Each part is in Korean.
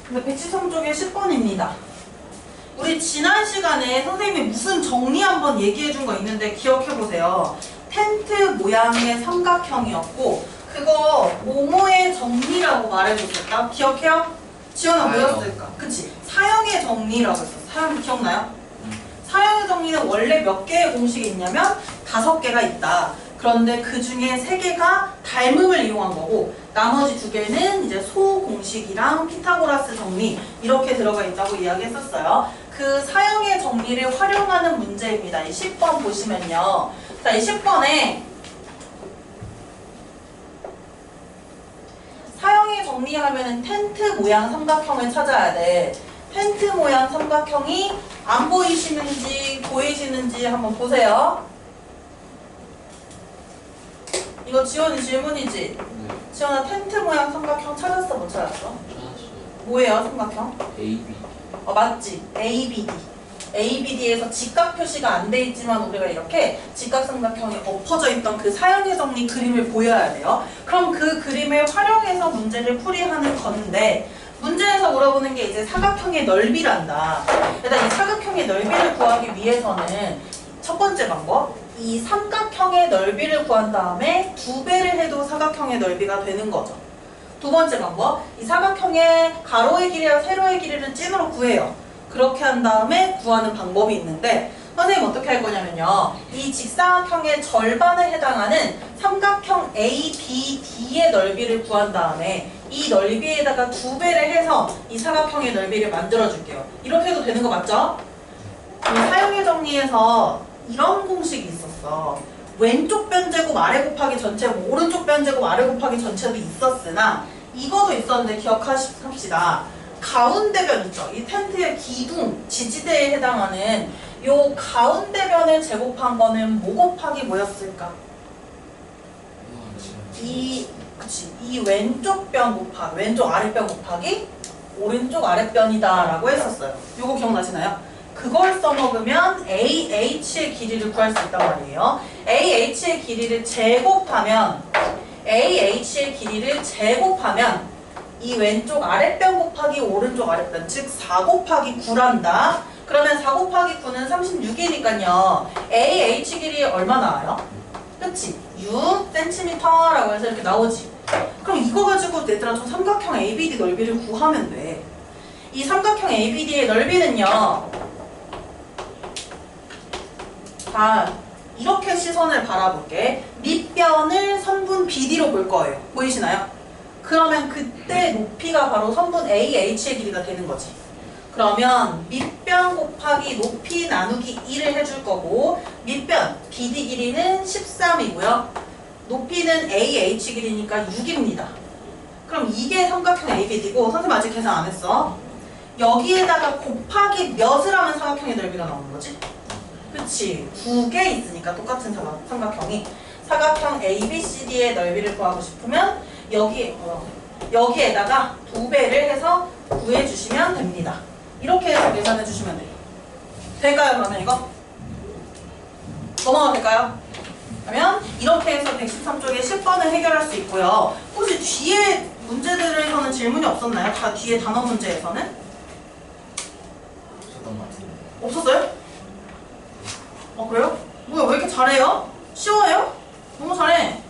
그래서 113쪽에 10번입니다. 우리 지난 시간에 선생님이 무슨 정리 한번 얘기해 준 거 있는데 기억해 보세요. 텐트 모양의 삼각형이었고 그거 뭐뭐의 정리라고 말해줬었다. 기억해요? 지원아 뭐였을까? 그치? 사형의 정리라고 했어. 사형 기억나요? 사형의 정리는 원래 몇 개의 공식이 있냐면 5개가 있다. 그런데 그 중에 3개가 닮음을 이용한 거고 나머지 2개는 이제 소공식이랑 피타고라스 정리 이렇게 들어가 있다고 이야기했었어요. 그 사형의 정리를 활용하는 문제입니다. 이 10번 보시면요. 자, 이 10번에 사형의 정리하면은 텐트 모양 삼각형을 찾아야 돼. 텐트 모양 삼각형이 안 보이시는지 보이시는지 한번 보세요. 이거 지원이 질문이지? 네. 지원아 텐트 모양 삼각형 찾았어 못 찾았어? 찾았어요. 뭐예요 삼각형? AB. 맞지? ABD. ABD에서 직각 표시가 안 돼 있지만 우리가 이렇게 직각삼각형이 엎어져 있던 그 사형의 정리 그림을 보여야 돼요. 그럼 그 그림을 활용해서 문제를 풀이하는 건데 문제에서 물어보는 게 이제 사각형의 넓이란다. 일단 이 사각형의 넓이를 구하기 위해서는 첫 번째 방법 이 삼각형의 넓이를 구한 다음에 2배를 해도 사각형의 넓이가 되는 거죠. 두 번째 방법 이 사각형의 가로의 길이와 세로의 길이를 찐으로 구해요. 그렇게 한 다음에 구하는 방법이 있는데 선생님 어떻게 할 거냐면요. 이 직사각형의 절반에 해당하는 삼각형 ABD의 넓이를 구한 다음에 이 넓이에다가 2배를 해서 이 사각형의 넓이를 만들어 줄게요. 이렇게 해도 되는 거 맞죠? 사형의 정리에서 이런 공식이 있었어. 왼쪽 변제곱 아래 곱하기 전체, 오른쪽 변제곱 아래 곱하기 전체도 있었으나 이거도 있었는데 기억합시다. 가운데 변 있죠. 이 텐트의 기둥, 지지대에 해당하는 요 가운데 변을 제곱한 거는 뭐 곱하기 뭐였을까? 이 왼쪽 변 곱하기, 왼쪽 아랫변 곱하기 오른쪽 아랫변이다 라고 했었어요. 요거 기억나시나요? 그걸 써먹으면 AH의 길이를 구할 수 있단 말이에요. AH의 길이를 제곱하면 이 왼쪽 아랫변 곱하기 오른쪽 아랫변 즉 4 곱하기 9란다. 그러면 4 곱하기 9는 36이니까요. AH 길이 얼마 나와요? 그치? 6cm라고 해서 이렇게 나오지. 그럼 이거 가지고 얘들아 저 삼각형 ABD 넓이를 구하면 돼. 이 삼각형 ABD의 넓이는요. 자, 이렇게 시선을 바라볼게. 밑변을 선분 BD로 볼 거예요. 보이시나요? 그러면 그때 높이가 바로 선분 AH의 길이가 되는 거지. 그러면 밑변 곱하기 높이 나누기 1을 해줄 거고 밑변 BD 길이는 13이고요. 높이는 AH 길이니까 6입니다. 그럼 이게 삼각형 ABD고 선생님 아직 계산 안 했어. 여기에다가 곱하기 몇을 하면 사각형의 넓이가 나오는 거지? 그치? 2개 있으니까 똑같은 삼각형이 사각형 ABCD의 넓이를 구하고 싶으면 여기에다가 2배를 해서 구해주시면 됩니다. 이렇게 해서 계산해 주시면 돼요. 될까요 그러면 이거? 넘어가도 될까요? 그러면 이렇게 해서 113쪽에 10번을 해결할 수 있고요. 혹시 뒤에 문제들에서는 질문이 없었나요? 다 뒤에 단어 문제에서는? 없었던 것 같은데. 없었어요? 그래요? 뭐야 왜 이렇게 잘해요? 쉬워요? 너무 잘해.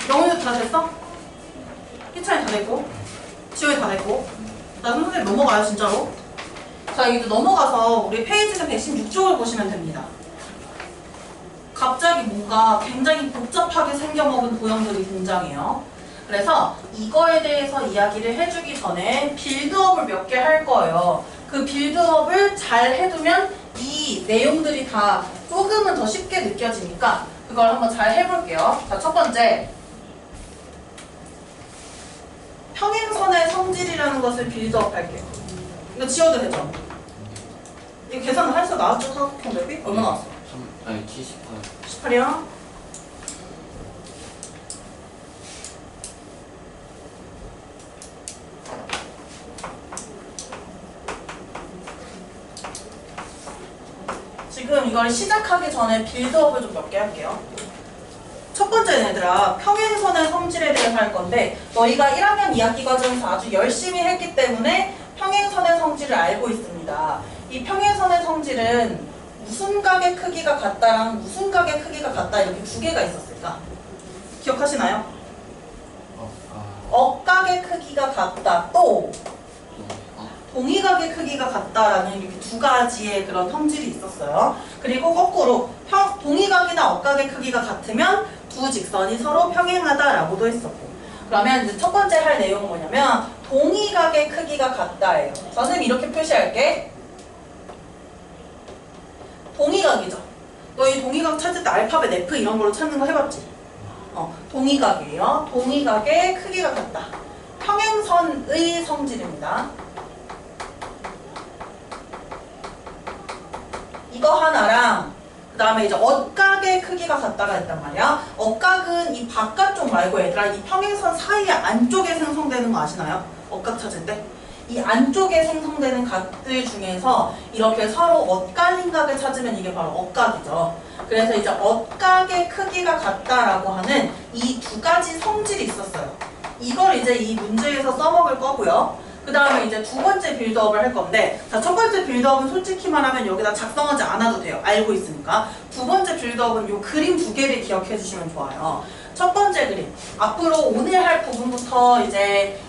영희도 다 됐어? 희찬이 다 됐고 지호이 다 됐고 나 선생님 넘어가요 진짜로. 자 이제 넘어가서 우리 페이지는 116쪽을 보시면 됩니다. 갑자기 뭔가 굉장히 복잡하게 생겨먹은 도형들이 등장해요. 그래서 이거에 대해서 이야기를 해주기 전에 빌드업을 몇 개 할 거예요. 그 빌드업을 잘 해두면 이 내용들이 다 조금은 더 쉽게 느껴지니까 그걸 한번 잘 해볼게요. 자, 첫 번째 평행선의 성질이라는 것을 빌드업 할게요. 이거 지워도 되죠? 이거 계산을 해서 나왔죠? 사각형 넓이? 얼마 나왔어? 78. 18이요? 지금 이걸 시작하기 전에 빌드업을 좀 몇 개 할게요. 첫 번째는 얘들아 평행선의 성질에 대해서 할 건데 너희가 1학년 2학기 과정에서 아주 열심히 했기 때문에 평행선의 성질을 알고 있습니다. 이 평행선의 성질은 무슨 각의 크기가 같다랑 무슨 각의 크기가 같다 이렇게 두 개가 있었을까? 기억하시나요? 억각의 크기가 같다 또 동의각의 크기가 같다라는 이렇게 두 가지의 그런 성질이 있었어요. 그리고 거꾸로 동의각이나 억각의 크기가 같으면 두 직선이 서로 평행하다라고도 했었고. 그러면 이제 첫 번째 할 내용은 뭐냐면 동의각의 크기가 같다예요. 저는 이렇게 표시할게. 동의각이죠. 너희 동의각 찾을 때 알파벳 F 이런 걸로 찾는 거 해봤지? 동의각이에요. 동의각의 크기가 같다. 평행선의 성질입니다. 이거 하나랑 그 다음에 이제 억각의 크기가 같다가 했단 말이야. 억각은 이 바깥쪽 말고 얘들아 이 평행선 사이의 안쪽에 생성되는 거 아시나요? 억각 찾을 때. 이 안쪽에 생성되는 각들 중에서 이렇게 서로 엇갈린 각을 찾으면 이게 바로 억각이죠. 그래서 이제 억각의 크기가 같다라고 하는 이 두 가지 성질이 있었어요. 이걸 이제 이 문제에서 써먹을 거고요. 그 다음에 이제 두 번째 빌드업을 할 건데, 자, 첫 번째 빌드업은 솔직히 말하면 여기다 작성하지 않아도 돼요. 알고 있으니까. 두 번째 빌드업은 요 그림 두 개를 기억해 주시면 좋아요. 첫 번째 그림. 앞으로 오늘 할 부분부터 이제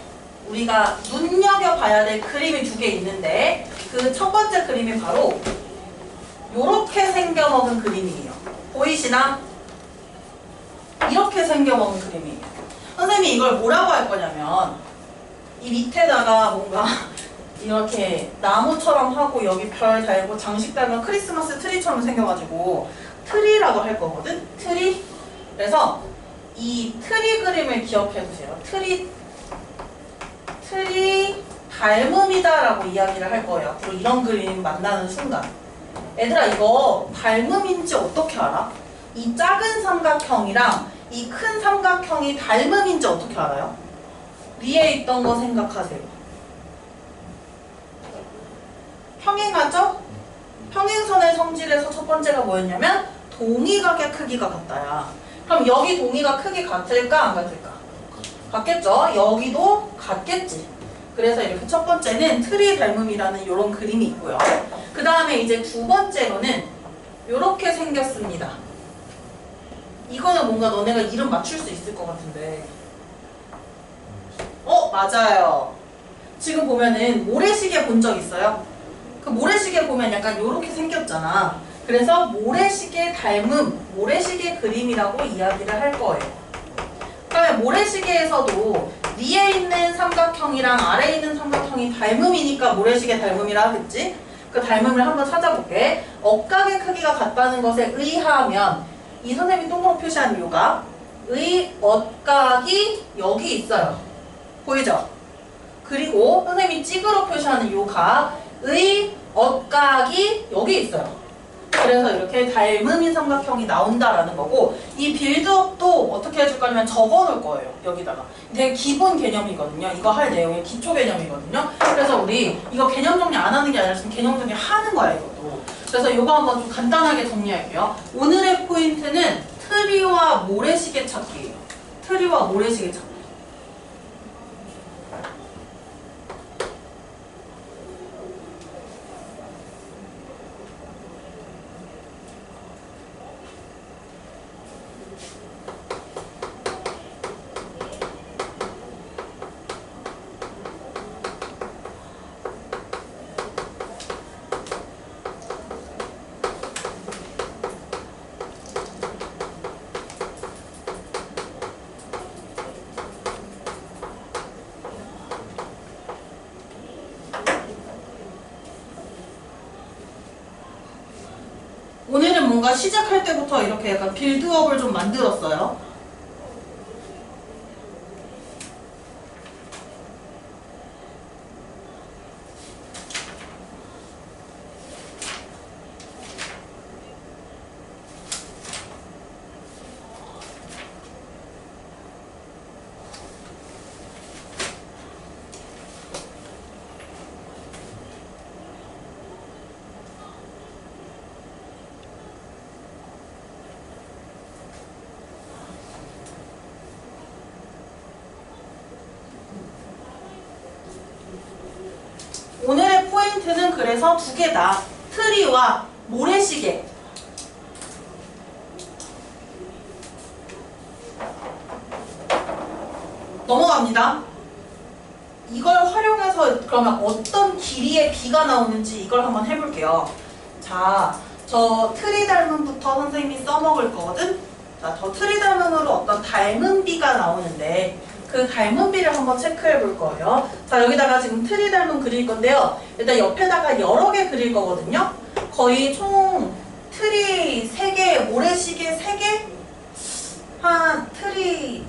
우리가 눈여겨봐야 될 그림이 두 개 있는데, 그 첫 번째 그림이 바로 요렇게 생겨먹은 그림이에요. 보이시나? 이렇게 생겨먹은 그림이에요. 선생님이 이걸 뭐라고 할 거냐면, 이 밑에다가 뭔가 이렇게 나무처럼 하고 여기 별 달고 장식 달면 크리스마스 트리처럼 생겨가지고 트리라고 할 거거든? 트리? 그래서 이 트리 그림을 기억해 두세요. 트리 닮음이다 라고 이야기를 할 거예요. 앞으로 이런 그림 만나는 순간. 얘들아 이거 닮음인지 어떻게 알아? 이 작은 삼각형이랑 이 큰 삼각형이 닮음인지 어떻게 알아요? 위에 있던 거 생각하세요. 평행하죠? 평행선의 성질에서 첫 번째가 뭐였냐면 동의각의 크기가 같다야. 그럼 여기 동의각 크기 같을까 안 같을까? 같겠죠? 여기도 같겠지. 그래서 이렇게 첫 번째는 트리 닮음이라는 이런 그림이 있고요. 그 다음에 이제 두 번째로는 이렇게 생겼습니다. 이거는 뭔가 너네가 이름 맞출 수 있을 것 같은데. 맞아요. 지금 보면은 모래시계 본 적 있어요? 그 모래시계 보면 약간 요렇게 생겼잖아. 그래서 모래시계 닮음, 모래시계 그림이라고 이야기를 할 거예요. 그다음에 모래시계에서도 위에 있는 삼각형이랑 아래에 있는 삼각형이 닮음이니까 모래시계 닮음이라 하겠지? 그 닮음을 한번 찾아볼게. 억각의 크기가 같다는 것에 의하면 이 선생님이 동그랗게 표시한 요가 의 억각이 여기 있어요. 보이죠? 그리고 선생님이 찍으로 표시하는 요 각의 억각이 여기 있어요. 그래서 이렇게 닮음인 삼각형이 나온다라는 거고, 이 빌드업도 어떻게 해줄 거냐면 적어놓을 거예요. 여기다가. 되게 기본 개념이거든요. 이거 할 내용의 기초 개념이거든요. 그래서 우리 이거 개념 정리 안 하는 게 아니라 지금 개념 정리 하는 거야 이것도. 그래서 이거 한번 좀 간단하게 정리할게요. 오늘의 포인트는 트리와 모래시계 찾기예요. 트리와 모래시계 찾기. 오늘은 뭔가 시작할 때부터 이렇게 약간 빌드업을 좀 만들었어요. 포인트는 그래서 두 개다. 트리와 모래시계. 넘어갑니다. 이걸 활용해서 그러면 어떤 길이의 비가 나오는지 이걸 한번 해볼게요. 자, 저 트리 닮음부터 선생님이 써먹을 거거든? 자, 저 트리 닮음으로 어떤 닮은 비가 나오는데 그 닮은 비를 한번 체크해 볼 거예요. 자, 여기다가 지금 트리 닮은 그릴 건데요. 일단 옆에다가 여러 개 그릴 거거든요. 거의 총 트리 3개, 모래시계 3개? 한 트리...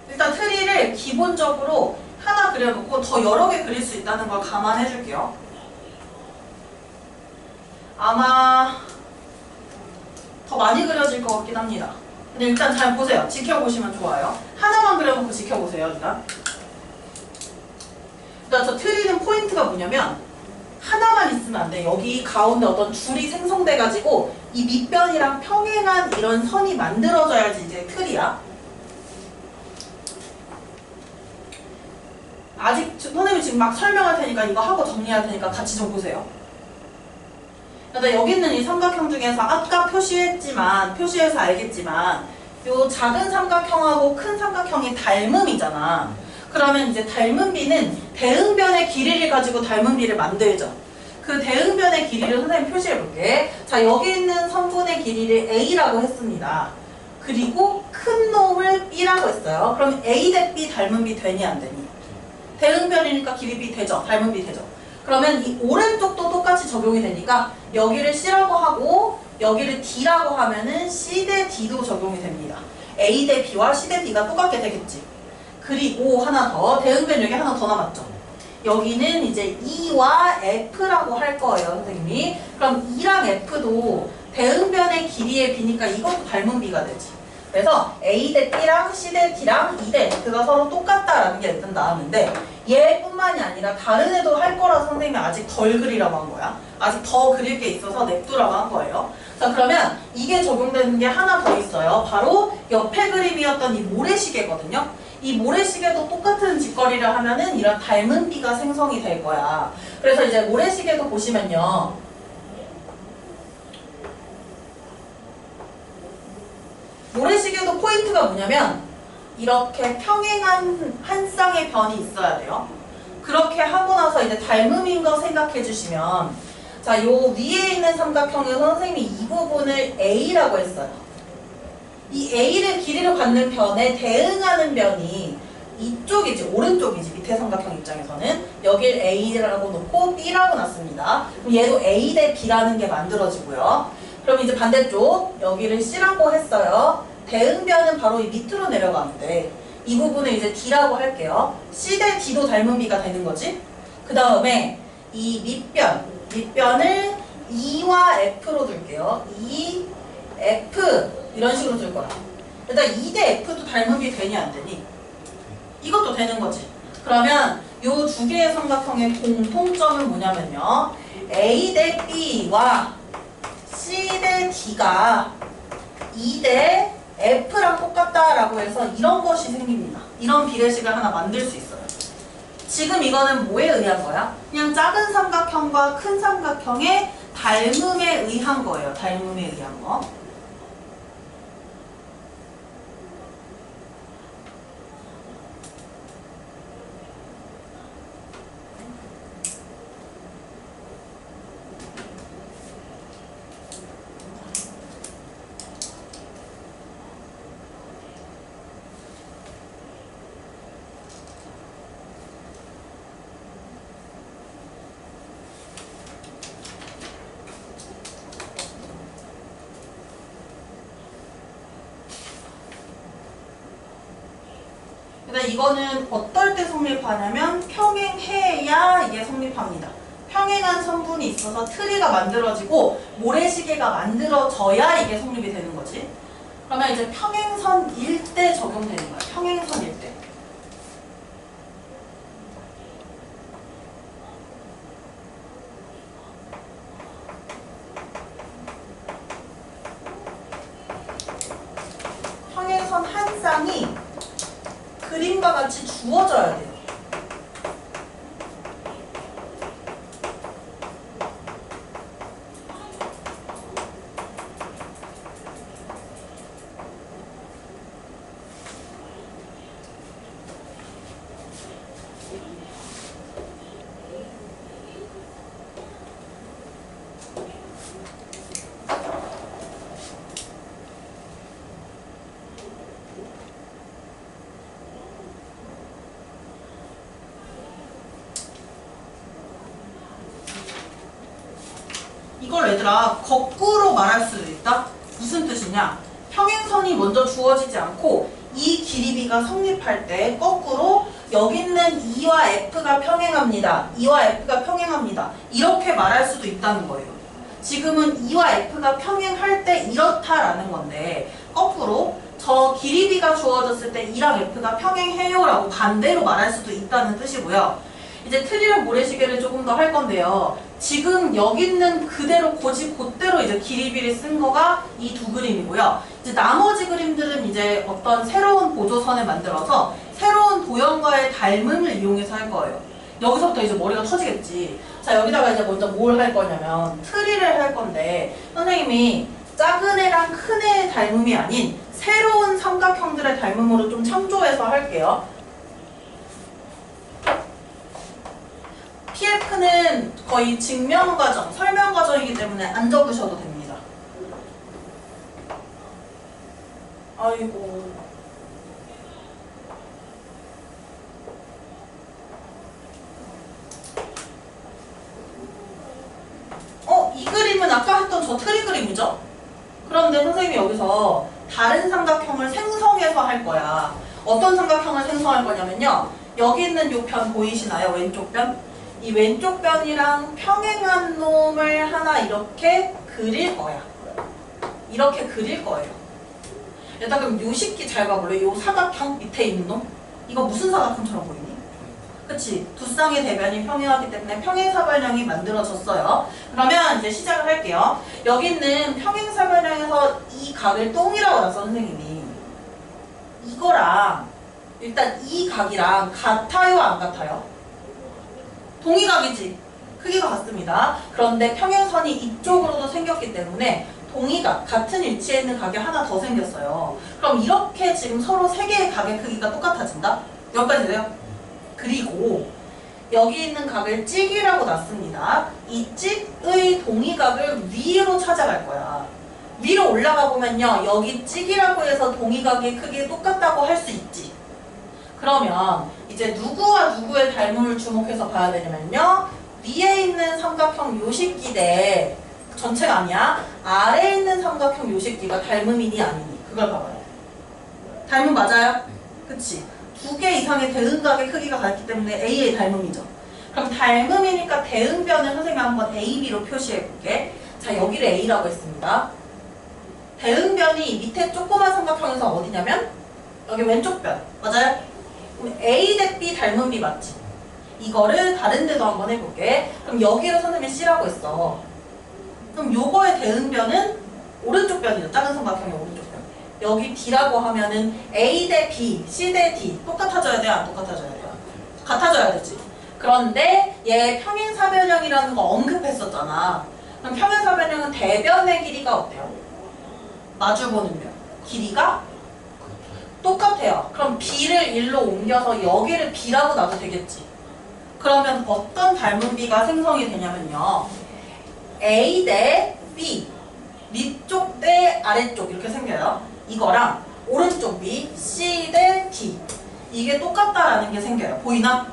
일단 트리를 기본적으로 하나 그려놓고 더 여러 개 그릴 수 있다는 걸 감안해 줄게요. 아마 더 많이 그려질 것 같긴 합니다. 근데 일단 잘 보세요. 지켜보시면 좋아요. 하나만 그려놓고 지켜보세요. 일단 저 트리는 포인트가 뭐냐면 하나만 있으면 안 돼. 여기 가운데 어떤 줄이 생성돼가지고 이 밑변이랑 평행한 이런 선이 만들어져야지 이제 트리야. 아직 선생님이 지금 막 설명할 테니까 이거 하고 정리할 테니까 같이 좀 보세요. 근데 여기 있는 이 삼각형 중에서 아까 표시해서 알겠지만 요 작은 삼각형하고 큰 삼각형이 닮음이잖아. 그러면 이제 닮은 비는 대응변의 길이를 가지고 닮은 비를 만들죠. 그 대응변의 길이를 선생님 표시해 볼게. 자, 여기 있는 선분의 길이를 A라고 했습니다. 그리고 큰 놈을 B라고 했어요. 그럼 A 대 B 닮은 비 되니 안 되니? 대응변이니까 길이 B 되죠. 닮은 B 되죠. 그러면 이 오른쪽도 똑같이 적용이 되니까 여기를 C라고 하고 여기를 D라고 하면은 C 대 D도 적용이 됩니다. A 대 B와 C 대 D가 똑같게 되겠지. 그리고 하나 더, 대응변 여기 하나 더 남았죠. 여기는 이제 E와 F라고 할 거예요, 선생님이. 그럼 E랑 F도 대응변의 길이의 B니까 이것도 닮은 B가 되지. 그래서 A 대 B랑 C 대 D랑 E 대 F가 서로 똑같다라는 게 일단 나왔는데 얘뿐만이 아니라 다른 애도 할 거라서 선생님이 아직 덜 그리라고 한 거야. 아직 더 그릴 게 있어서 냅두라고 한 거예요. 자, 그러면 이게 적용되는 게 하나 더 있어요. 바로 옆에 그림이었던 이 모래시계거든요. 이 모래시계도 똑같은 짓거리를 하면은 이런 닮은 비가 생성이 될 거야. 그래서 이제 모래시계도 보시면요. 모래시계도 포인트가 뭐냐면 이렇게 평행한 한 쌍의 변이 있어야 돼요. 그렇게 하고 나서 이제 닮음인 거 생각해 주시면 자, 요 위에 있는 삼각형에서 선생님이 이 부분을 A라고 했어요. 이 A를 길이로 갖는 변에 대응하는 변이 이쪽이지, 오른쪽이지, 밑에 삼각형 입장에서는 여길 A라고 놓고 B라고 놨습니다. 그럼 얘도 A 대 B라는 게 만들어지고요. 그럼 이제 반대쪽 여기를 C라고 했어요. 대응변은 바로 이 밑으로 내려가는데 이 부분을 이제 D라고 할게요. C 대 D도 닮은 B가 되는 거지. 그 다음에 이 밑변을 E와 F로 둘게요. E, F 이런 식으로 둘 거야. 일단 E 대 F도 닮은 비 되니 안 되니? 이것도 되는 거지. 그러면 요 두 개의 삼각형의 공통점은 뭐냐면요. A 대 B와 C 대 D가 E 대 F랑 똑같다라고 해서 이런 것이 생깁니다. 이런 비례식을 하나 만들 수 있어요. 지금 이거는 뭐에 의한 거야? 그냥 작은 삼각형과 큰 삼각형의 닮음에 의한 거예요. 닮음에 의한 거. 근데 이거는 어떨 때 성립하냐면 평행해야 이게 성립합니다. 평행한 선분이 있어서 트리가 만들어지고 모래시계가 만들어져야 이게 성립이 되는 거지. 그러면 이제 평행선일 때 적용되는 거야. 평행선일 때. 평행선 한 쌍이 그림과 같이 주어져야 돼요. 이걸 얘들아 거꾸로 말할 수도 있다. 무슨 뜻이냐? 평행선이 먼저 주어지지 않고 이 길이비가 성립할 때 거꾸로 여기 있는 E와 F가 평행합니다. E와 F가 평행합니다. 이렇게 말할 수도 있다는 거예요. 지금은 E와 F가 평행할 때 이렇다라는 건데 거꾸로 저 길이비가 주어졌을 때 E랑 F가 평행해요 라고 반대로 말할 수도 있다는 뜻이고요. 이제 틀이랑 모래시계를 조금 더 할 건데요. 지금 여기 있는 그대로 고집 그대로 이제 길이비를 쓴 거가 이 두 그림이고요. 이제 나머지 그림들은 이제 어떤 새로운 보조선을 만들어서 새로운 도형과의 닮음을 이용해서 할 거예요. 여기서부터 이제 머리가 터지겠지. 자, 여기다가 이제 먼저 뭘 할 거냐면 트리를 할 건데 선생님이 작은 애랑 큰 애의 닮음이 아닌 새로운 삼각형들의 닮음으로 좀 참조해서 할게요. PF는 거의 증명 과정, 설명 과정이기 때문에 안 적으셔도 됩니다. 아이고. 이 그림은 아까 했던 저 트리 그림이죠? 그런데 선생님이 여기서 다른 삼각형을 생성해서 할 거야. 어떤 삼각형을 생성할 거냐면요. 여기 있는 요 편 보이시나요? 왼쪽 편? 이 왼쪽 변이랑 평행한 놈을 하나 이렇게 그릴 거야. 이렇게 그릴 거예요. 일단 그럼 요 식기 잘 봐볼래? 요 사각형 밑에 있는 놈? 이거 무슨 사각형처럼 보이니? 그치? 두 쌍의 대변이 평행하기 때문에 평행사변형이 만들어졌어요. 그러면 이제 시작을 할게요. 여기 있는 평행사변형에서 이 각을 똥이라고 놨어, 선생님이. 이거랑 일단 이 각이랑 같아요, 안 같아요? 동의각이지. 크기가 같습니다. 그런데 평행선이 이쪽으로도 생겼기 때문에 동의각, 같은 위치에 있는 각이 하나 더 생겼어요. 그럼 이렇게 지금 서로 세 개의 각의 크기가 똑같아진다? 여기까지 돼요? 그리고 여기 있는 각을 찍이라고 놨습니다. 이 찍의 동의각을 위로 찾아갈 거야. 위로 올라가 보면요. 여기 찍이라고 해서 동의각의 크기 똑같다고 할 수 있지. 그러면 이제 누구와 누구의 닮음을 주목해서 봐야 되냐면요. 위에 있는 삼각형 요식기 대 전체가 아니야. 아래에 있는 삼각형 요식기가 닮음이니 아니니 그걸 봐봐요. 닮음 맞아요? 그치? 두 개 이상의 대응각의 크기가 같기 때문에 A의 닮음이죠. 그럼 닮음이니까 대응변을 선생님이 한번 A, B로 표시해 볼게. 자, 여기를 A라고 했습니다. 대응변이 밑에 조그만 삼각형에서 어디냐면 여기 왼쪽 변. 맞아요? 그럼 A 대 B 닮은 B 맞지? 이거를 다른 데도 한번 해볼게. 그럼 여기를 선생님이 C라고 했어. 그럼 요거의 대응변은 오른쪽 변이죠. 작은 삼각형의 오른쪽 변. 여기 D라고 하면은 A 대 B, C 대 D 똑같아져야 돼요? 안 똑같아져야 돼요? 같아져야 되지. 그런데 얘 평행사변형이라는 거 언급했었잖아. 그럼 평행사변형은 대변의 길이가 어때요? 마주보는 변. 길이가 똑같아요. 그럼 B를 1로 옮겨서 여기를 B라고 놔도 되겠지. 그러면 어떤 닮은 B가 생성이 되냐면요. A 대 B, 위쪽 대 아래쪽 이렇게 생겨요. 이거랑 오른쪽 B, C 대 D 이게 똑같다라는 게 생겨요. 보이나?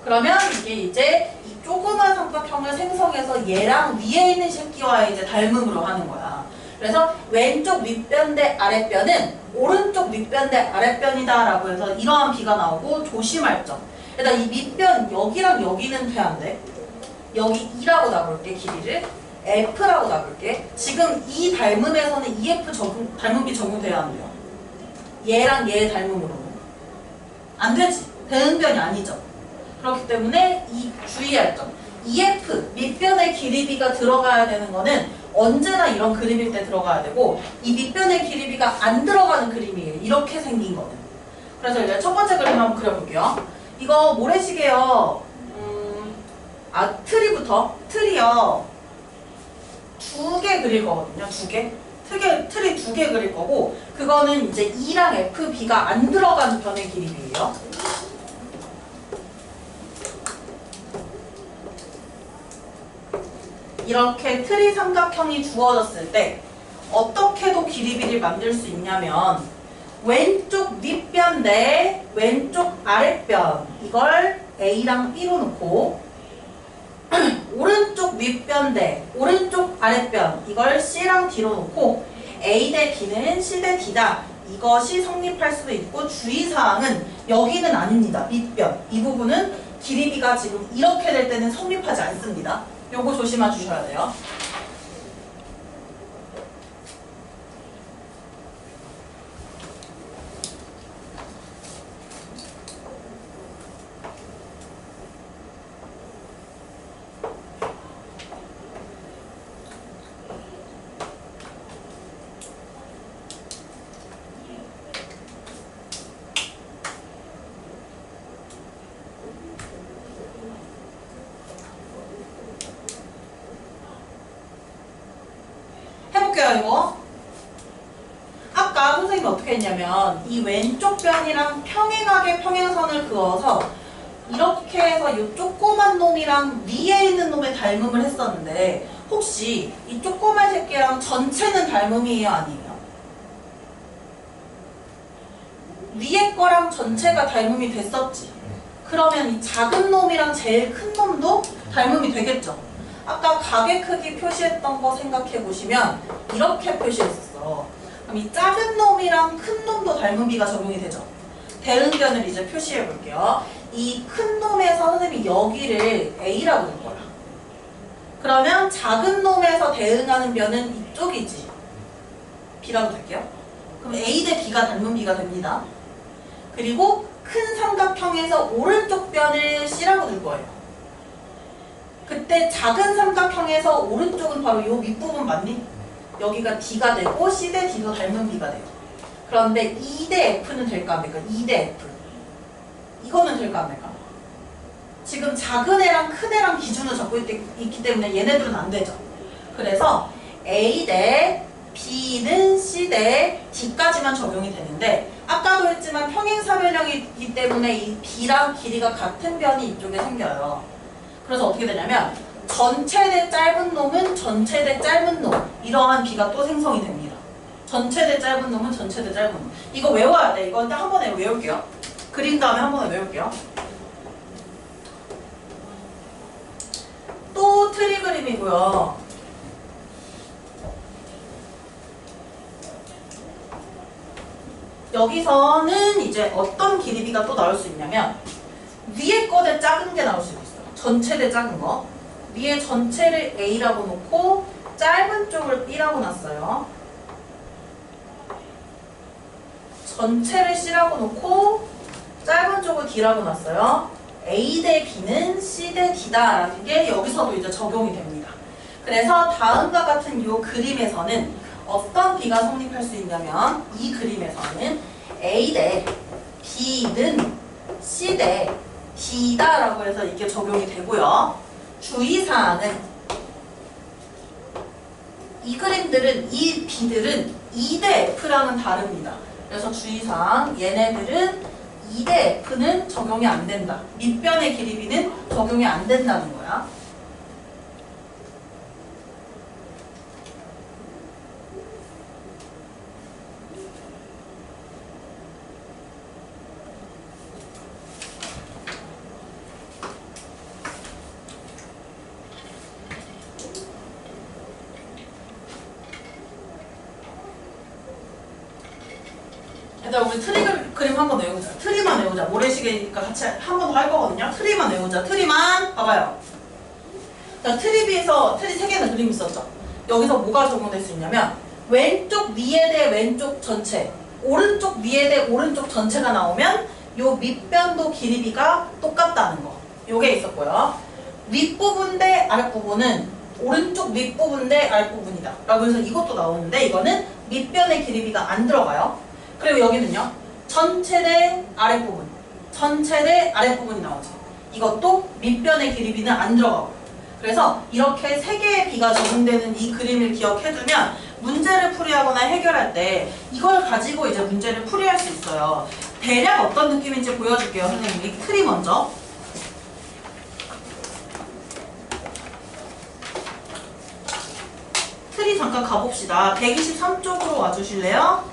그러면 이게 이제 이 조그만 삼각형을 생성해서 얘랑 위에 있는 새끼와 이제 닮음으로 하는 거야. 그래서 왼쪽 윗변 대 아랫변은 오른쪽 윗변 대 아랫변이다 라고 해서 이러한 비가 나오고 조심할 점. 일단 이 밑변 여기랑 여기는 돼야 안 돼. 여기 2라고 놔볼게. 길이를 F라고 놔볼게. 지금 이 닮음에서는 EF 닮음비 적용돼야 안 돼요. 얘랑 얘의 닮음으로는 안 되지. 대응변이 아니죠. 그렇기 때문에 이 주의할 점. EF 밑변의 길이비가 들어가야 되는 거는 언제나 이런 그림일 때 들어가야 되고 이 밑변의 길이비가 안 들어가는 그림이에요. 이렇게 생긴 거는. 그래서 이제 첫 번째 그림 한번 그려볼게요. 이거 모래시계요. 트리부터. 트리요. 2개 그릴 거거든요. 2개. 트리 2개 그릴 거고 그거는 이제 E랑 F, B가 안 들어가는 변의 길이비예요. 이렇게 트리 삼각형이 주어졌을 때 어떻게도 길이비를 만들 수 있냐면 왼쪽 윗변 대 왼쪽 아랫변 이걸 A랑 B로 놓고 오른쪽 윗변 대 오른쪽 아랫변 이걸 C랑 D로 놓고 A 대 B는 C 대 D다. 이것이 성립할 수도 있고 주의사항은 여기는 아닙니다. 밑변. 이 부분은 길이비가 지금 이렇게 될 때는 성립하지 않습니다. 요거 조심해 주셔야 돼요. 해볼게요, 이거. 아까 선생님이 어떻게 했냐면 이 왼쪽 변이랑 평행하게 평행선을 그어서 이렇게 해서 이 조그만 놈이랑 위에 있는 놈의 닮음을 했었는데 혹시 이 조그만 새끼랑 전체는 닮음이에요, 아니에요? 위에 거랑 전체가 닮음이 됐었지. 그러면 이 작은 놈이랑 제일 큰 놈도 닮음이 되겠죠. 아까 가게 크기 표시했던 거 생각해 보시면 이렇게 표시했었어. 그럼 이 작은 놈이랑 큰 놈도 닮음비가 적용이 되죠. 대응변을 이제 표시해 볼게요. 이 큰 놈에서 선생님이 여기를 A라고 할 거야. 그러면 작은 놈에서 대응하는 변은 이쪽이지. B라고 할게요. 그럼 A 대 B가 닮음비가 됩니다. 그리고 큰 삼각형에서 오른쪽 변을 C라고 둘 거예요. 그때 작은 삼각형에서 오른쪽은 바로 이 밑부분 맞니? 여기가 D가 되고 C 대 D도 닮은 B가 돼요. 그런데 E 대 F는 될까 안 될까? E 대 F. 이거는 될까 안 될까? 지금 작은 애랑 큰 애랑 기준을 잡고 있기 때문에 얘네들은 안 되죠. 그래서 A 대 B는 C 대 D까지만 적용이 되는데 아까도 했지만 평행사변형이기 때문에 이 B랑 길이가 같은 변이 이쪽에 생겨요. 그래서 어떻게 되냐면 전체 대 짧은 놈은 전체 대 짧은 놈 이러한 B가 또 생성이 됩니다. 전체 대 짧은 놈은 전체 대 짧은 놈. 이거 외워야 돼. 이거 일단 한 번에 외울게요. 그린 다음에 한 번에 외울게요. 또 트리 그림이고요. 여기서는 이제 어떤 길이비가 또 나올 수 있냐면 위에 거 대 작은 게 나올 수도 있어요. 전체 대 작은 거. 위에 전체를 A라고 놓고 짧은 쪽을 B라고 놨어요. 전체를 C라고 놓고 짧은 쪽을 D라고 놨어요. A 대 B는 C 대 D다라는 게 여기서도 이제 적용이 됩니다. 그래서 다음과 같은 이 그림에서는 어떤 B가 성립할 수 있냐면 이 그림에서는 A 대 B는 C 대 D다라고 해서 이게 적용이 되고요. 주의사항은 이 그림들은 이 B들은 E 대 F랑은 다릅니다. 그래서 주의사항 얘네들은 E 대 F는 적용이 안 된다. 밑변의 길이비는 적용이 안 된다는 거야. 일단 우리 트리 그림 한번 외우자. 트리만 외우자. 모래시계니까 같이 한 번 더 할 거거든요. 트리만 외우자. 트리만 봐봐요. 자, 트리비에서 트리 3개는 그림 있었죠. 여기서 뭐가 적용될 수 있냐면 왼쪽 위에 대 왼쪽 전체, 오른쪽 위에 대 오른쪽 전체가 나오면 요 밑변도 길이비가 똑같다는 거. 요게 있었고요. 윗부분 대 아랫부분은 오른쪽 윗부분 대 아랫부분이다 라고 해서 이것도 나오는데 이거는 밑변의 길이비가 안 들어가요. 그리고 여기는요. 전체 대 아랫부분, 전체 대 아랫부분이 나오죠. 이것도 밑변의 길이비는 안 들어가고. 그래서 이렇게 3개의 B가 적용되는 이 그림을 기억해두면 문제를 풀이하거나 해결할 때 이걸 가지고 이제 문제를 풀이할 수 있어요. 대략 어떤 느낌인지 보여줄게요. 선생님이 트리 먼저. 트리 잠깐 가봅시다. 123쪽으로 와주실래요?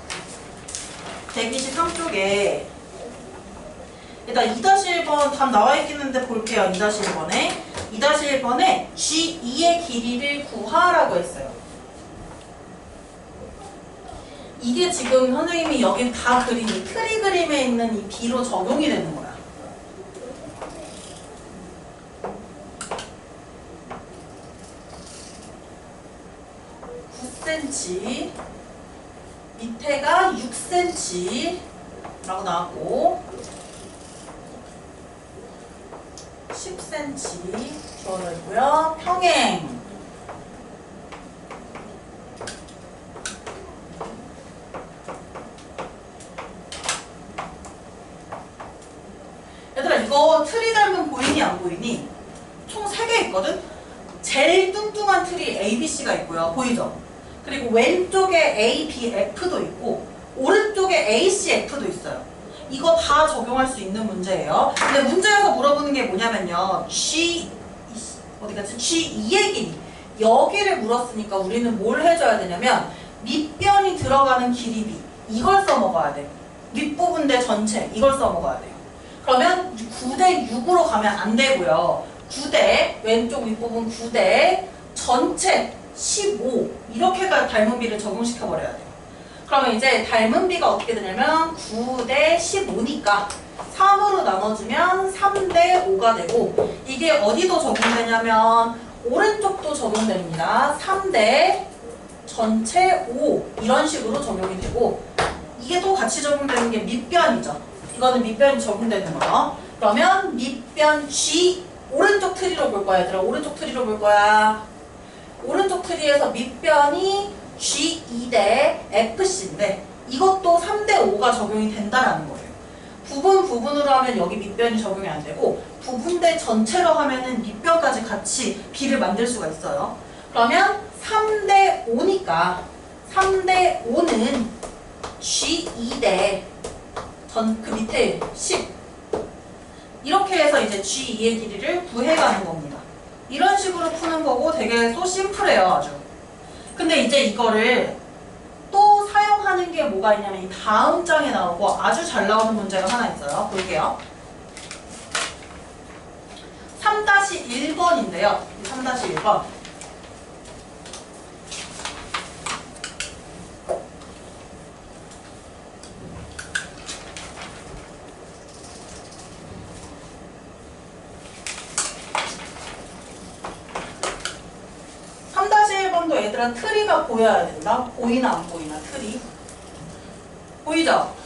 123쪽에 일단 2-1번 답 나와 있겠는데 볼게요. 2-1번에 2-1번에 G2의 길이를 구하라고 했어요. 이게 지금 선생님이 여기 다 그린 이 트리 그림에 있는 이 B로 적용이 되는 거야. 밑에가 6cm 라고 나왔고 10cm 주어져 있고요. 평행 얘들아 이거 트리 닮은 보이니 안 보이니? 총 3개 있거든? 제일 뚱뚱한 트리 ABC가 있고요. 보이죠? 그리고 왼쪽에 ABF도 있고 오른쪽에 ACF도 있어요. 이거 다 적용할 수 있는 문제예요. 근데 문제에서 물어보는 게 뭐냐면요. 어디 갔지? G2의 길이. 여기를 물었으니까 우리는 뭘 해줘야 되냐면 밑변이 들어가는 길이 B. 이걸 써먹어야 돼. 윗부분 대 전체. 이걸 써먹어야 돼요. 그러면 9대 6으로 가면 안 되고요. 9대 왼쪽 윗부분 9대 전체 15 이렇게가 닮은 비를 적용시켜 버려야 돼요. 그러면 이제 닮은 비가 어떻게 되냐면 9대 15니까 3으로 나눠주면 3대 5가 되고 이게 어디도 적용되냐면 오른쪽도 적용됩니다. 3대 전체 5 이런 식으로 적용이 되고 이게 또 같이 적용되는 게 밑변이죠. 이거는 밑변이 적용되는 거예요. 그러면 밑변 G 오른쪽 트리로 볼 거야 얘들아. 오른쪽 트리로 볼 거야. 오른쪽 트리에서 밑변이 G2대 FC인데 이것도 3대 5가 적용이 된다라는 거예요. 부분으로 하면 여기 밑변이 적용이 안 되고 부분 대 전체로 하면은 밑변까지 같이 B를 만들 수가 있어요. 그러면 3대 5니까 3대 5는 G2대 그 밑에 10 이렇게 해서 이제 G2의 길이를 구해가는 겁니다. 이런 식으로 푸는 거고 되게 소 심플해요 아주. 근데 이제 이거를 또 사용하는 게 뭐가 있냐면 이 다음 장에 나오고 아주 잘 나오는 문제가 하나 있어요. 볼게요. 3-1번인데요. 3-1번. 얘들아 트리가 보여야 된다. 보이나 안 보이나 트리. 보이죠?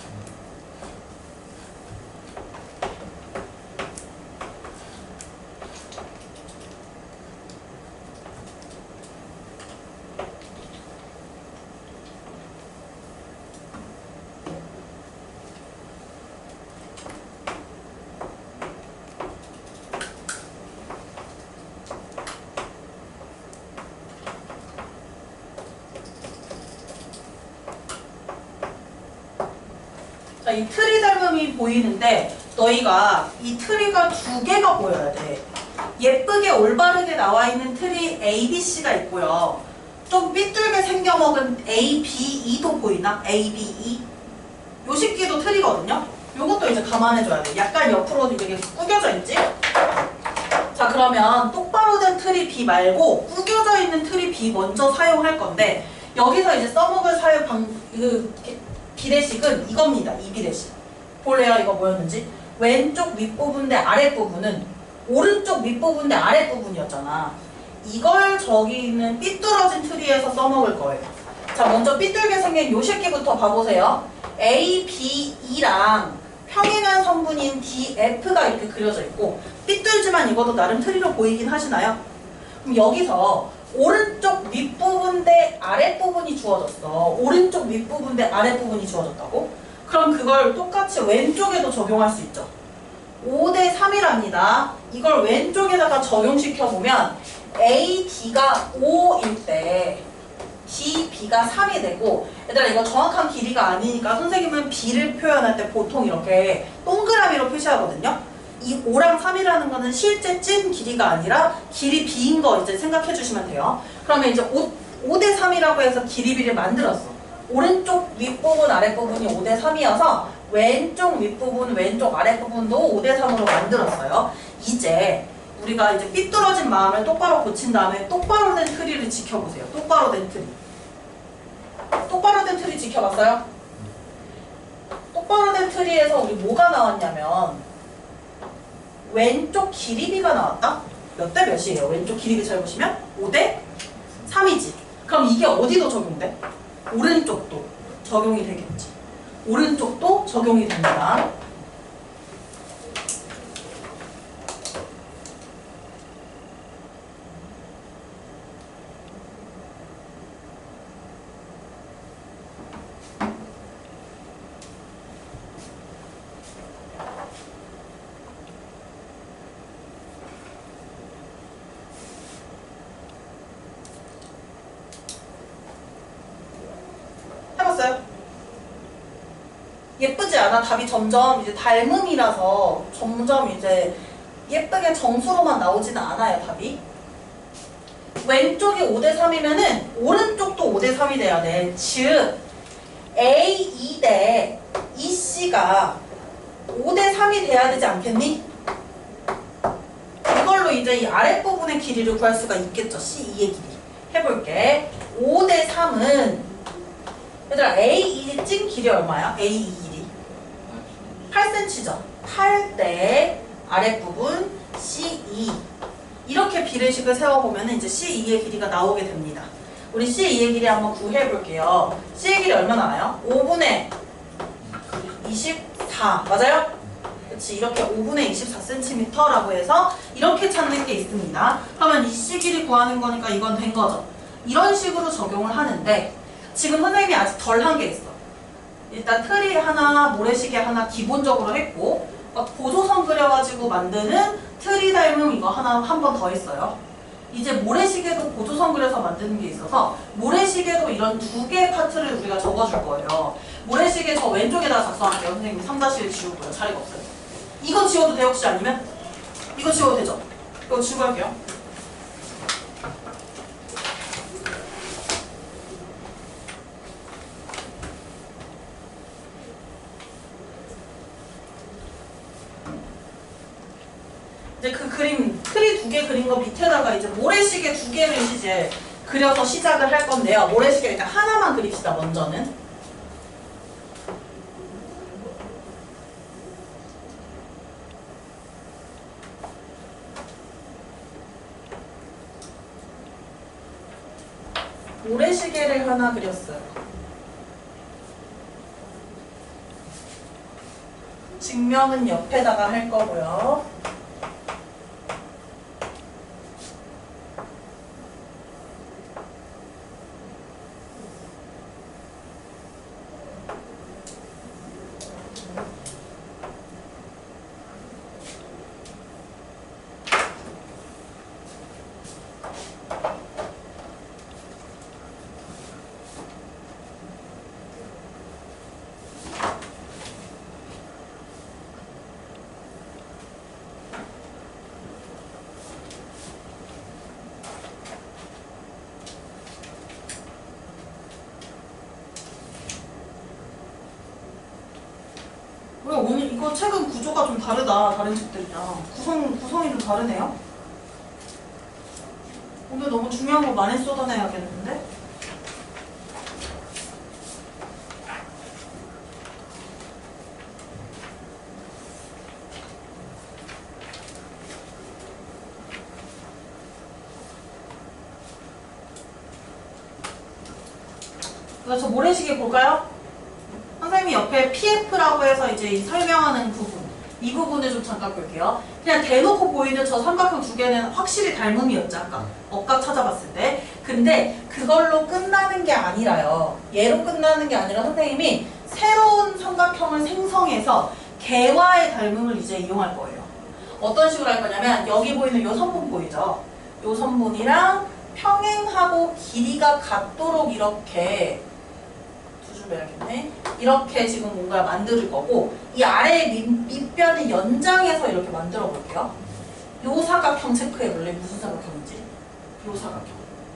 자, 이 트리 닮음이 보이는데 너희가 이 트리가 2개가 보여야 돼. 예쁘게 올바르게 나와 있는 트리 ABC가 있고요. 좀 삐뚤게 생겨먹은 ABE도 보이나? ABE? 요 식기도 트리거든요. 요것도 이제 감안해줘야 돼. 약간 옆으로 이렇게 구겨져 있지? 자, 그러면 똑바로 된 트리 B 말고 구겨져 있는 트리 B 먼저 사용할 건데 여기서 이제 써먹을 비례식은 이겁니다. 이 비례식. 볼래요? 이거 뭐였는지? 왼쪽 윗부분 대 아랫부분은 오른쪽 윗부분 대 아랫부분이었잖아. 이걸 저기 있는 삐뚤어진 트리에서 써먹을 거예요. 자, 먼저 삐뚤게 생긴 요 새끼부터 봐보세요. A, B, E랑 평행한 선분인 D, F가 이렇게 그려져 있고 삐뚤지만 이것도 나름 트리로 보이긴 하시나요? 그럼 여기서 오른쪽 윗부분 대 아랫부분이 주어졌어. 오른쪽 윗부분 대 아랫부분이 주어졌다고? 그럼 그걸 똑같이 왼쪽에도 적용할 수 있죠. 5대 3이랍니다. 이걸 왼쪽에다가 적용시켜보면 A, D가 5일 때 D, B가 3이 되고 얘들아 이거 정확한 길이가 아니니까 선생님은 B를 표현할 때 보통 이렇게 동그라미로 표시하거든요. 이 5랑 3이라는 거는 실제 찐 길이가 아니라 길이 B인 거 이제 생각해 주시면 돼요. 그러면 이제 5대 3이라고 해서 길이 B를 만들었어. 오른쪽 윗부분 아랫부분이 5대 3이어서 왼쪽 윗부분 왼쪽 아랫부분도 5대 3으로 만들었어요. 이제 우리가 이제 삐뚤어진 마음을 똑바로 고친 다음에 똑바로 된 트리를 지켜보세요. 똑바로 된 트리. 똑바로 된 트리 지켜봤어요? 똑바로 된 트리에서 우리 뭐가 나왔냐면 왼쪽 길이비가 나왔다? 몇 대 몇이에요? 왼쪽 길이비 잘 보시면 5대 3이지. 그럼 이게 어디도 적용돼? 오른쪽도 적용이 되겠지. 오른쪽도 적용이 됩니다. 해봤어요? 예쁘지 않아? 답이 점점 이제 닮음이라서 점점 이제 예쁘게 정수로만 나오지는 않아요, 답이. 왼쪽이 5대 3이면은 오른쪽도 5대 3이 돼야 돼. 즉 A2 대 EC가 5대 3이 돼야 되지 않겠니? 이걸로 이제 이 아랫부분의 길이를 구할 수가 있겠죠. C2의 길이. 해볼게. 5대 3은 얘들아 A2 찐 길이 얼마야? A2 길이 8cm죠. 8대 아랫부분 C2 이렇게 비례식을 세워보면 이제 C2의 길이가 나오게 됩니다. 우리 C2의 길이 한번 구해볼게요. C의 길이 얼마나 나요? 5분의 24 맞아요? 그렇지. 이렇게 5분의 24cm라고 해서 이렇게 찾는 게 있습니다. 그러면 이 C 길이 구하는 거니까 이건 된 거죠. 이런 식으로 적용을 하는데 지금 선생님이 아직 덜 한 게 있어. 일단 트리 하나, 모래시계 하나 기본적으로 했고 보조선 그려가지고 만드는 트리 닮음 이거 하나 한 번 더 했어요. 이제 모래시계도 보조선 그려서 만드는 게 있어서 모래시계도 이런 두 개의 파트를 우리가 적어줄 거예요. 모래시계 저 왼쪽에다가 작성할게요. 선생님 3-1 지우고요. 자리가 없어요. 이거 지워도 돼요? 혹시 아니면? 이거 지워도 되죠? 이거 지우고 할게요. 이제 그 그림, 트리 두 개 그린 거 밑에다가 이제 모래시계 두 개를 이제 그려서 시작을 할 건데요. 모래시계 일단 하나만 그립시다, 먼저는. 모래시계를 하나 그렸어요. 증명은 옆에다가 할 거고요. 왜 오늘 이거 책은 구조가 좀 다르다. 다른 책들이랑 구성이 좀 다르네요. 오늘 너무 중요한 거 많이 쏟아내야겠는데? 그래서 모래시계 볼까요? 선생님이 옆에 PF라고 해서 이제 이 설명하는 부분, 이 부분을 좀 잠깐 볼게요. 그냥 대놓고 보이는 저 삼각형 두 개는 확실히 닮음이었죠, 아까. 억각 찾아봤을 때. 근데 그걸로 끝나는 게 아니라요. 얘로 끝나는 게 아니라 선생님이 새로운 삼각형을 생성해서 개와의 닮음을 이제 이용할 거예요. 어떤 식으로 할 거냐면 여기 보이는 요 선분 보이죠? 요 선분이랑 평행하고 길이가 같도록 이렇게 해야겠네. 이렇게 지금 뭔가 만들 거고 이 아래 밑변을 연장해서 이렇게 만들어 볼게요. 요 사각형 체크해 볼래? 무슨 사각형인지? 요 사각형.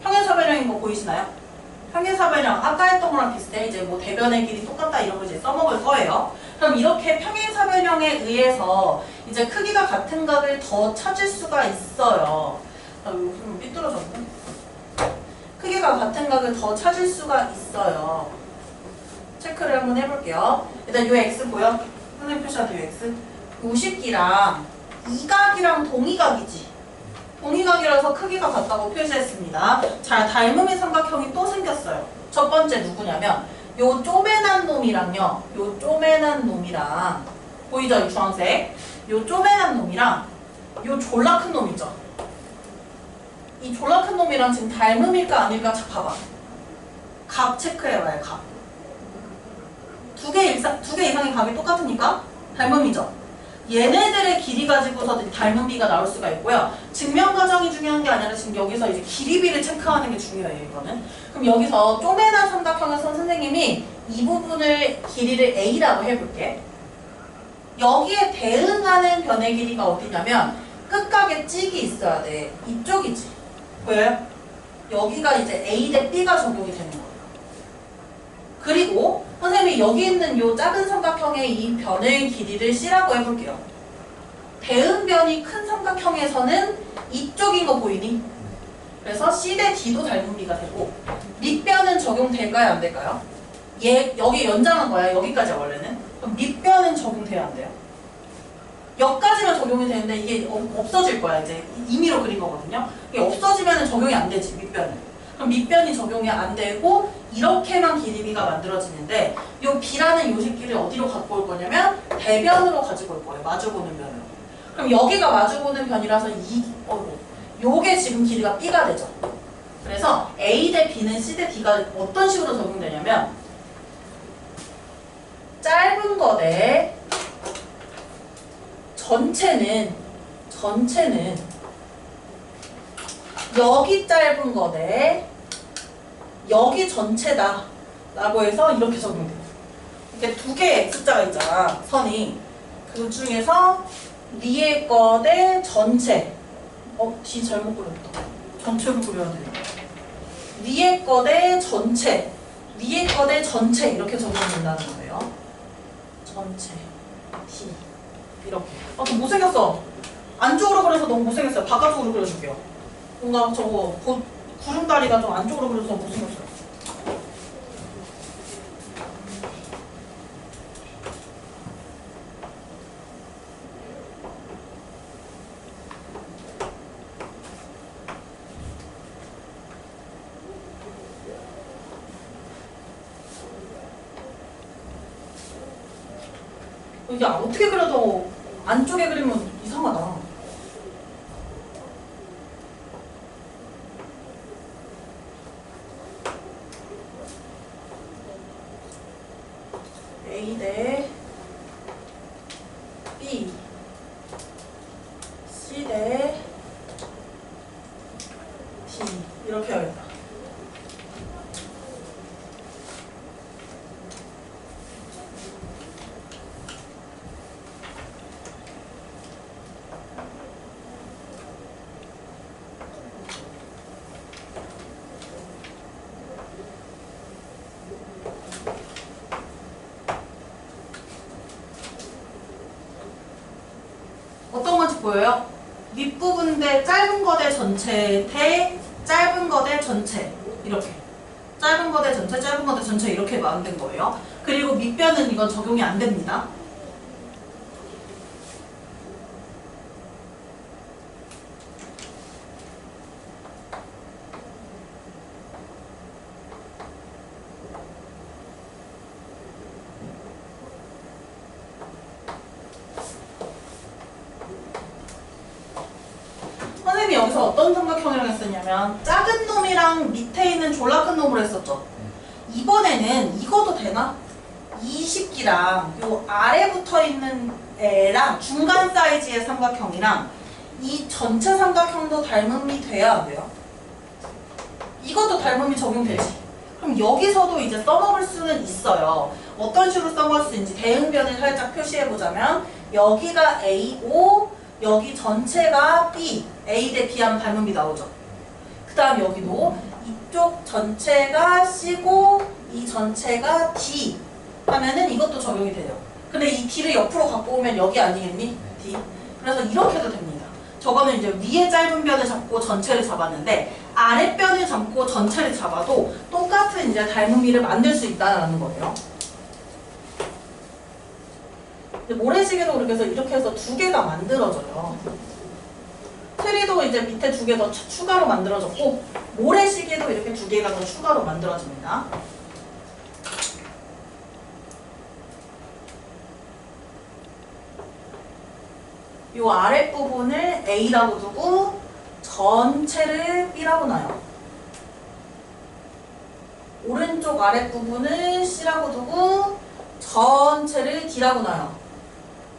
평행사변형인 거 보이시나요? 평행사변형 아까 했던 거랑 비슷해. 이제 뭐 대변의 길이 똑같다 이런 거 이제 써먹을 거예요. 그럼 이렇게 평행사변형에 의해서 이제 크기가 같은 각을 더 찾을 수가 있어요. 여기 좀 삐뚤어졌네. 크기가 같은 각을 더 찾을 수가 있어요. 체크를 한번 해볼게요. 일단 요 x 보여? 선생님 표시한 요 x. 요 식기랑 이 각이랑 동의각이지. 동의각이라서 크기가 같다고 표시했습니다. 자, 닮음의 삼각형이 또 생겼어요. 첫 번째 누구냐면 요 쪼매난 놈이랑요. 요 쪼매난 놈이랑 보이죠? 이 주황색. 요 쪼매난 놈이랑 요 졸라 큰 놈 있죠? 이 졸라 큰 놈이랑 지금 닮음일까 아닐까 봐봐. 각 체크해봐요. 각. 두 개 이상의 각이 똑같으니까 닮음이죠. 얘네들의 길이 가지고서 닮음비가 나올 수가 있고요. 증명 과정이 중요한 게 아니라 지금 여기서 이제 길이비를 체크하는 게 중요해요. 이거는. 그럼 여기서 쪼매난 삼각형에서 선생님이 이 부분을 길이를 A라고 해볼게. 여기에 대응하는 변의 길이가 어디냐면 끝각에 찍이 있어야 돼. 이쪽이지. 보여요? 여기가 이제 A 대 B가 적용이 되는 거예요. 그리고 선생님이 여기 있는 이 작은 삼각형의 이 변의 길이를 C라고 해볼게요. 대응변이 큰 삼각형에서는 이쪽인 거 보이니? 그래서 C 대 D도 닮음비가 되고 밑변은 적용될까요? 안 될까요? 얘 여기 연장한 거야. 여기까지 원래는. 그럼 밑변은 적용돼야 안 돼요? 여기까지만 적용이 되는데 이게 없어질 거야. 이제 임의로 그린 거거든요. 이게 없어지면 적용이 안 되지. 밑변은. 그럼 밑변이 적용이 안 되고 이렇게만 길이비가 만들어지는데 요 B라는 요 새끼를 어디로 갖고 올 거냐면 대변으로 가지고 올 거예요. 마주보는 변으로. 그럼 여기가 마주보는 변이라서 요게 지금 길이가 B가 되죠. 그래서 A 대 B는 C 대 D가 어떤 식으로 적용되냐면 짧은 거 대 전체는 여기 짧은 거 대 여기 전체다 라고 해서 이렇게 적용돼요. 이렇게 두 개의 X자가 있잖아. 선이. 그 중에서 위에 거 대 전체. D 잘못 그렸다. 전체로 그려야 돼. 위에 거 대 전체. 위에 거 대 전체 이렇게 적용된다는 거예요. 전체. D. 이렇게. 좀 못생겼어. 안쪽으로 그려서 너무 못생겼어요. 바깥쪽으로 그려줄게요. 뭔가 저거 구름다리가 좀 안쪽으로 그려서 못생겼어요. 이게 어떻게 그려도 안쪽에 그리면 이상하다. A 대 B, C 대 D 이렇게 해야겠다. 어떤 건지 보여요? 윗부분 대 짧은 거 대 전체 대 짧은 거 대 전체 이렇게 짧은 거 대 전체 짧은 거 대 전체 이렇게 만든 거예요. 그리고 밑변은 이건 적용이 안 됩니다. 선생님이 여기서 어떤 삼각형이라고 했었냐면 작은 놈이랑 밑에 있는 졸라 큰 놈으로 했었죠. 이번에는 이거도 되나? 이 식기랑 요 아래 붙어 있는 애랑 중간 사이즈의 삼각형이랑 이 전체 삼각형도 닮음이 돼야 안 돼요? 이것도 닮음이 적용되지. 그럼 여기서도 이제 써먹을 수는 있어요. 어떤 식으로 써먹을 수 있는지 대응변을 살짝 표시해보자면 여기가 A5 여기 전체가 B, A 대 B 하면 닮음이 나오죠. 그 다음 여기도 이쪽 전체가 C고 이 전체가 D 하면은 이것도 적용이 돼요. 근데 이 D를 옆으로 갖고 오면 여기 아니겠니? D. 그래서 이렇게 해도 됩니다. 저거는 이제 위에 짧은 변을 잡고 전체를 잡았는데 아래 변을 잡고 전체를 잡아도 똑같은 이제 닮은미를 만들 수 있다는 거예요. 모래시계도 그렇게 해서 이렇게 해서 두 개가 만들어져요. 트리도 이제 밑에 두 개 더 추가로 만들어졌고 모래시계도 이렇게 두 개가 더 추가로 만들어집니다. 이 아랫부분을 A라고 두고 전체를 B라고 놔요. 오른쪽 아랫부분을 C라고 두고 전체를 D라고 놔요.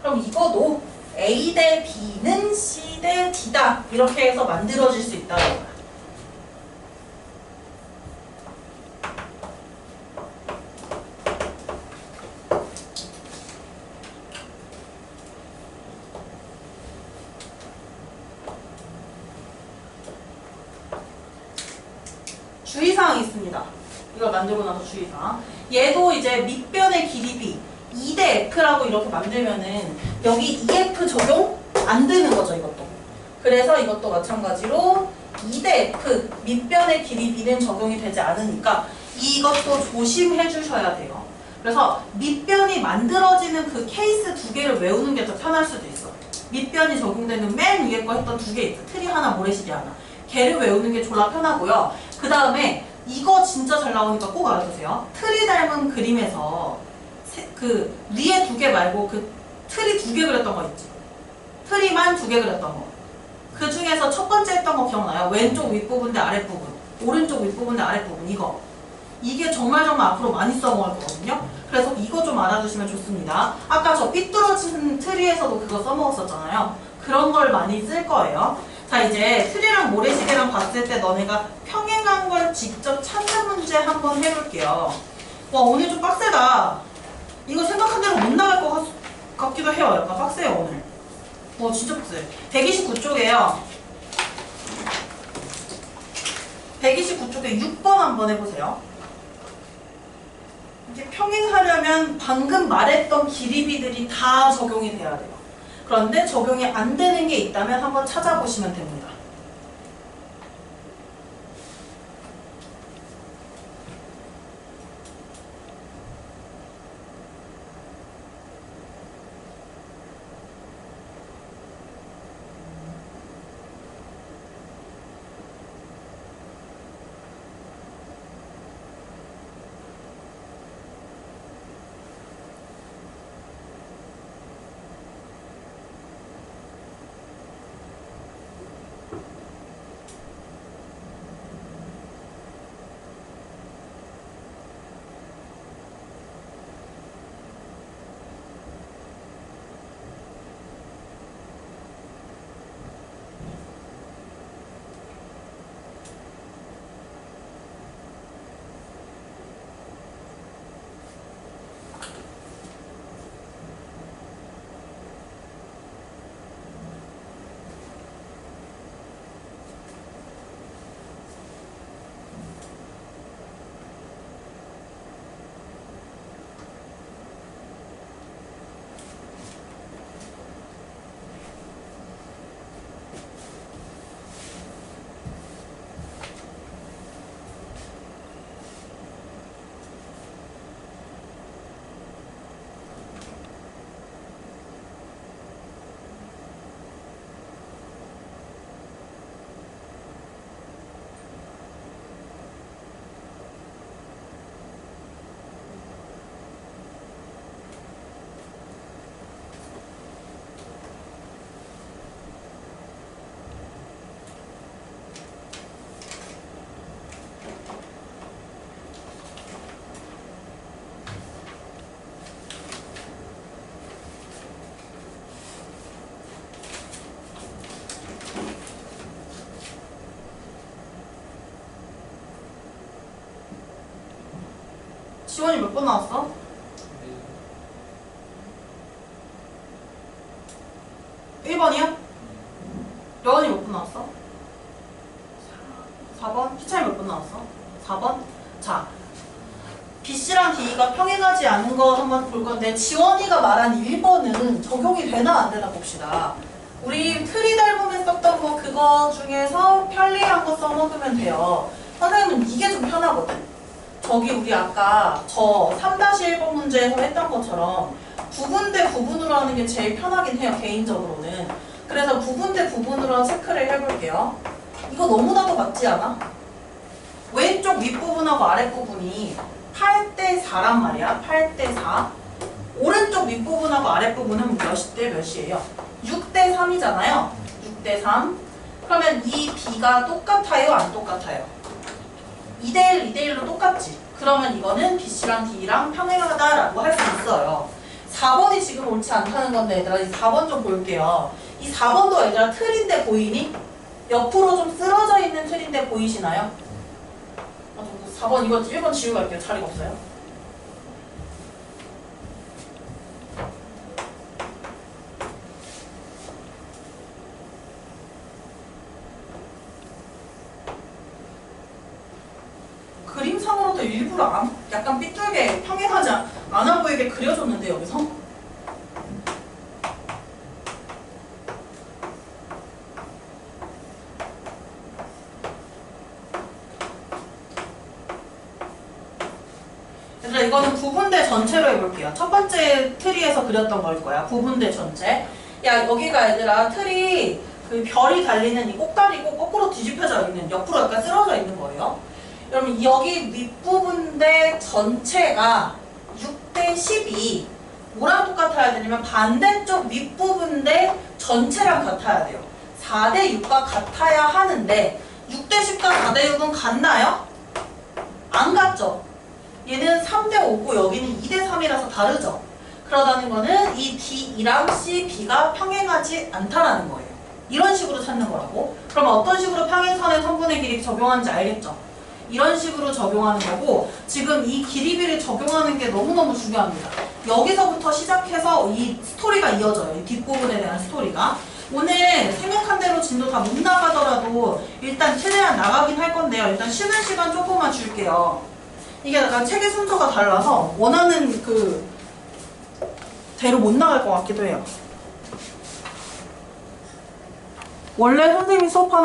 그럼 이거도 A 대 B는 C 대 D다. 이렇게 해서 만들어질 수 있다는 거야. 주의사항이 있습니다. 이걸 만들고 나서 주의사항. 얘도 이제 밑변의 길이 B 2대 F라고 이렇게 만들면은 여기 EF 적용 안 되는 거죠, 이것도. 그래서 이것도 마찬가지로 2대 F 밑변의 길이 B는 적용이 되지 않으니까 이것도 조심해 주셔야 돼요. 그래서 밑변이 만들어지는 그 케이스 두 개를 외우는 게 더 편할 수도 있어. 밑변이 적용되는 맨 위에 거 했던 두 개 있어. 트리 하나, 모래시계 하나. 걔를 외우는 게 졸라 편하고요. 그 다음에 이거 진짜 잘 나오니까 꼭 알아두세요. 트리 닮은 그림에서 그 위에 두 개 말고 그 트리 두 개 그렸던 거 있지. 트리만 두 개 그렸던 거. 그 중에서 첫 번째 했던 거 기억나요? 왼쪽 윗부분 대 아랫부분. 오른쪽 윗부분 대 아랫부분. 이거. 이게 정말 앞으로 많이 써먹을 거거든요. 그래서 이거 좀 알아두시면 좋습니다. 아까 저 삐뚤어진 트리에서도 그거 써먹었었잖아요. 그런 걸 많이 쓸 거예요. 자, 이제 트리랑 모래시계랑 봤을 때 너네가 평행한 걸 직접 찾는 문제 한번 해볼게요. 와, 오늘 좀 빡세다. 이거 생각한 대로 못 나갈 것 같기도 해요. 약간 빡세요, 오늘. 와, 진짜 빡세. 129쪽에요. 129쪽에 6번 한번 해보세요. 이게 평행하려면 방금 말했던 길이비들이 다 적용이 돼야 돼요. 그런데 적용이 안 되는 게 있다면 한번 찾아보시면 됩니다. 지원이 몇 번 나왔어? 1번이요? 여원이 몇 번 나왔어? 4번? 피차이 몇 번 나왔어? 4번? 자, B씨랑 D가 평행하지 않은 거 한번 볼 건데 지원이가 말한 1번은 적용이 되나 안 되나 봅시다. 우리 트리 닮음에 썼던 거 그거 중에서 편리한 거 써먹으면 돼요. 선생님은 이게 좀 편하거든. 저기 우리 아까 저 3-1번 문제에서 했던 것처럼 부분 대 부분으로 하는 게 제일 편하긴 해요. 개인적으로는. 그래서 부분 대 부분으로 체크를 해볼게요. 이거 너무나도 맞지 않아? 왼쪽 윗부분하고 아랫부분이 8대4란 말이야. 8대4. 오른쪽 윗부분하고 아랫부분은 몇 대 몇이에요? 6대3이잖아요. 6대3. 그러면 이 B가 똑같아요? 안 똑같아요? 2대1, 2대1로 똑같지? 그러면 이거는 BC랑 D랑 평행하다라고 할 수 있어요. 4번이 지금 옳지 않다는 건데 얘들아 이 4번 좀 볼게요. 이 4번도 얘들아 틀인데 보이니? 옆으로 좀 쓰러져 있는 틀인데 보이시나요? 4번 이거 1번 지우고 갈게요. 자리가 없어요. 그림상으로도 일부러 약간 삐뚤게 평행하지 않아 보이게 그려줬는데 여기서? 얘들아 이거는 부분대 전체로 해볼게요. 첫 번째 트리에서 그렸던 걸 거야. 부분대 전체. 야 여기가 얘들아 틀이 그 별이 달리는 이 꼭다리고 거꾸로 뒤집혀져 있는 옆으로 약간 쓰러져 있는 거예요. 그러면 여기 윗부분대 전체가 6대10이 뭐랑 똑같아야 되냐면 반대쪽 윗부분대 전체랑 같아야 돼요. 4대6과 같아야 하는데 6대10과 4대6은 같나요? 안 같죠? 얘는 3대5고 여기는 2대3이라서 다르죠? 그러다는 거는 이 D랑 C, B가 평행하지 않다라는 거예요. 이런 식으로 찾는 거라고. 그럼 어떤 식으로 평행선의 선분의 길이 적용하는지 알겠죠? 이런 식으로 적용하는 거고 지금 이 길이비를 적용하는 게 너무너무 중요합니다. 여기서부터 시작해서 이 스토리가 이어져요. 이 뒷부분에 대한 스토리가. 오늘 생각한 대로 진도 다 못 나가더라도 일단 최대한 나가긴 할 건데요. 일단 쉬는 시간 조금만 줄게요. 이게 약간 책의 순서가 달라서 원하는 그 대로 못 나갈 것 같기도 해요. 원래 선생님이 수업하는